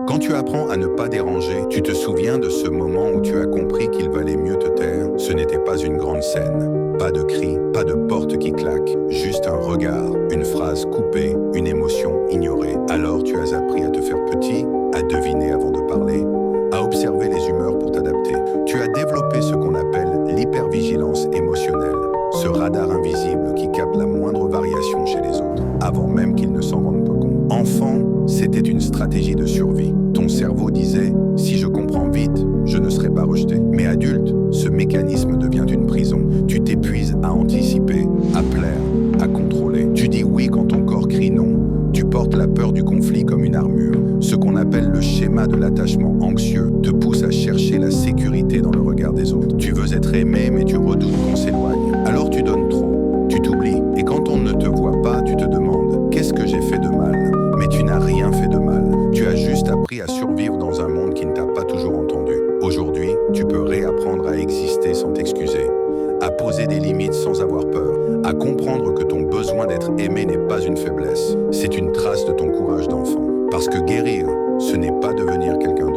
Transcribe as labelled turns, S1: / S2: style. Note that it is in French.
S1: Quand tu apprends à ne pas déranger, tu te souviens de ce moment où tu as compris qu'il valait mieux te taire. Ce n'était pas une grande scène, pas de cris, pas de porte qui claque, juste un regard, une phrase coupée, une émotion ignorée. Alors tu as appris à te faire petit, à deviner avant de parler, à observer les humeurs pour t'adapter. Tu as développé ce qu'on appelle l'hypervigilance émotionnelle, ce radar invisible qui capte la moindre variation chez les autres, avant même qu'ils ne s'en rendent pas compte. Enfant, c'était une stratégie de survie. Ton cerveau disait « si je comprends vite, je ne serai pas rejeté ». Mais adulte, ce mécanisme devient une prison. Tu t'épuises à anticiper, à plaire, à contrôler. Tu dis oui quand ton corps crie non. Tu portes la peur du conflit comme une armure. Ce qu'on appelle le schéma de l'attachement anxieux te pousse à chercher la sécurité dans le regard des autres. Tu veux être aimé, mais tu redoutes qu'on s'éloigne. Alors tu donnes trop, tu t'oublies. Et quand on ne te voit pas, tu te demandes « qu'est-ce que j'ai fait de mal ?» Mais tu n'as rien fait de mal. Tu as juste appris à survivre dans un monde qui ne t'a pas toujours entendu. Aujourd'hui, tu peux réapprendre à exister sans t'excuser, à poser des limites sans avoir peur, à comprendre que ton besoin d'être aimé n'est pas une faiblesse, c'est une trace de ton courage d'enfant. Parce que guérir, ce n'est pas devenir quelqu'un